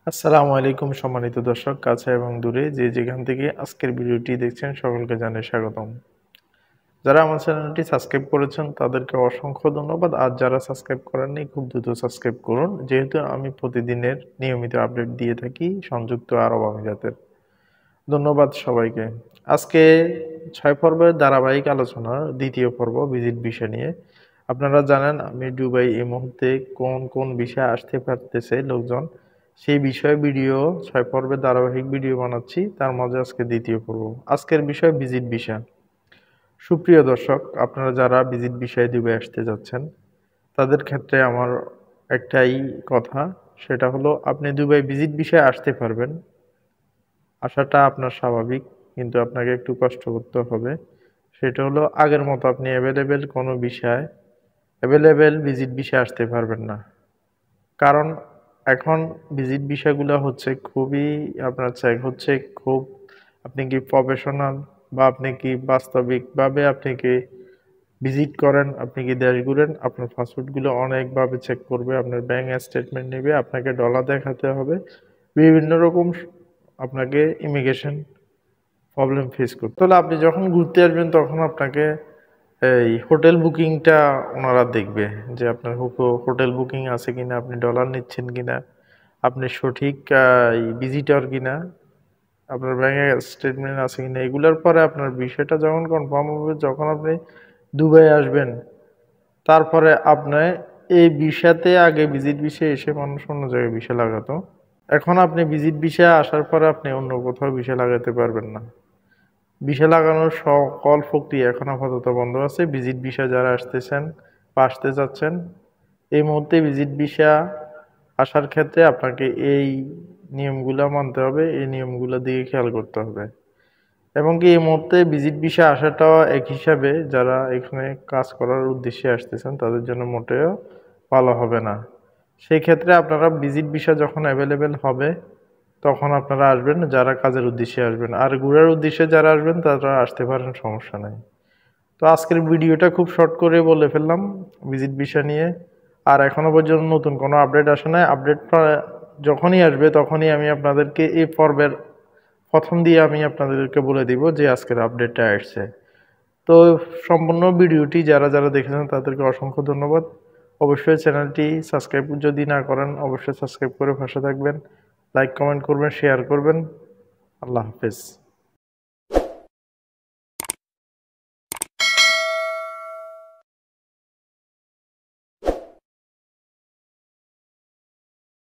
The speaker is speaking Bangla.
আসসালামু আলাইকুম সম্মানিত দর্শক কাছে এবং দূরে যে যেখান থেকে আজকের ভিডিওটি দেখছেন সকলকে জানাই স্বাগতম। যারা আমার চ্যানেলটি সাবস্ক্রাইব করেছেন তাদেরকে অসংখ্য ধন্যবাদ। আর যারা সাবস্ক্রাইব করেননি খুব দ্রুত সাবস্ক্রাইব করুন, যেহেতু আমি প্রতিদিনের নিয়মিত আপডেট দিয়ে থাকি সংযুক্ত আরব আমিরাতের। ধন্যবাদ সবাইকে। আজকে ৬ পর্বের ধারাবাহিক আলোচনার দ্বিতীয় পর্ব ভিজিট ভিসা নিয়ে। আপনারা জানেন আমি দুবাই এই মুহূর্তে কোন কোন ভিসা আসতে পারতেছে লোকজন, সেই বিষয়ে ভিডিও ৬ পর্বের ধারাবাহিক ভিডিও বানাচ্ছি। তার মাঝে আজকে দ্বিতীয় পর্ব। আজকের বিষয় ভিজিট ভিসা। সুপ্রিয় দর্শক, আপনারা যারা ভিজিট ভিসায় দুবাই আসতে যাচ্ছেন তাদের ক্ষেত্রে আমার একটাই কথা, সেটা হলো আপনি দুবাই ভিজিট ভিসায় আসতে পারবেন। আসাটা আপনার স্বাভাবিক, কিন্তু আপনাকে একটু কষ্ট করতে হবে। সেটা হলো আগের মতো আপনি অ্যাভেলেবেল ভিজিট ভিসায় আসতে পারবেন না। কারণ এখন ভিজিট ভিসাগুলো হচ্ছে খুবই আপনার চেক হচ্ছে খুব, আপনি কি প্রফেশনাল বা আপনি কি বাস্তবিকভাবে আপনি কি ভিজিট করেন, আপনি কি দেশ ঘুরেন, আপনার পাসপোর্টগুলো অনেকভাবে চেক করবে, আপনার ব্যাংক স্টেটমেন্ট নেবে, আপনাকে ডলার দেখাতে হবে, বিভিন্ন রকম আপনাকে ইমিগ্রেশন প্রবলেম ফেস করতে। তাহলে আপনি যখন ঘুরতে আসবেন তখন আপনাকে এই হোটেল বুকিংটা ওনারা দেখবে যে আপনার হোটেল বুকিং আছে কিনা, আপনি ডলার নিচ্ছেন কিনা, আপনি সঠিক ভিজিটর কিনা, আপনার ব্যাংকে স্টেটমেন্ট আছে কিনা। এগুলোর পরে আপনার বিষয়টা যখন কনফার্ম হবে, যখন আপনি দুবাই আসবেন, তারপরে আপনি এই ভিসাতে আগে ভিজিট ভিসা এসে মানুষ অন্য জায়গায় ভিসা লাগাতো। এখন আপনি ভিজিট ভিসা আসার পরে আপনি অন্য কোথাও ভিসা লাগাতে পারবেন না। ভিসা লাগানোর সকল প্রক্রিয়া এখন আপাতত বন্ধ আছে। ভিজিট ভিসা যারা আসতেছেন বা আসতে চাচ্ছেন, এই মুহূর্তে ভিজিট ভিসা আসার ক্ষেত্রে আপনাকে এই নিয়মগুলো মানতে হবে, এই নিয়মগুলো দিকে খেয়াল করতে হবে। এবং কি এই মুহূর্তে ভিজিট ভিসা আসাটাও এক হিসাবে যারা এখানে কাজ করার উদ্দেশ্যে আসতেছেন তাদের জন্য মোটেও ভালো হবে না। সেই ক্ষেত্রে আপনারা ভিজিট ভিসা যখন অ্যাভেলেবেল হবে তখন আপনারা আসবেন, যারা কাজের উদ্দেশ্যে আসবেন। আর ঘোরার উদ্দেশ্যে যারা আসবেন তারা আসতে পারেন, সমস্যা নাই। তো আজকের ভিডিওটা খুব শর্ট করে বলে ফেললাম ভিজিট ভিসা নিয়ে। আর এখনো পর্যন্ত নতুন কোনো আপডেট আসে নাই। আপডেটটা যখনই আসবে তখনই আমি আপনাদেরকে এই পর্বের প্রথম দিয়ে আমি আপনাদেরকে বলে দিব যে আজকের আপডেটটা আসছে। তো সম্পূর্ণ ভিডিওটি যারা যারা দেখেছেন তাদেরকে অসংখ্য ধন্যবাদ। অবশ্যই চ্যানেলটি সাবস্ক্রাইব যদি না করেন অবশ্যই সাবস্ক্রাইব করে পাশে থাকবেন, লাইক কমেন্ট করবেন, শেয়ার করবেন। আল্লাহ হাফেজ।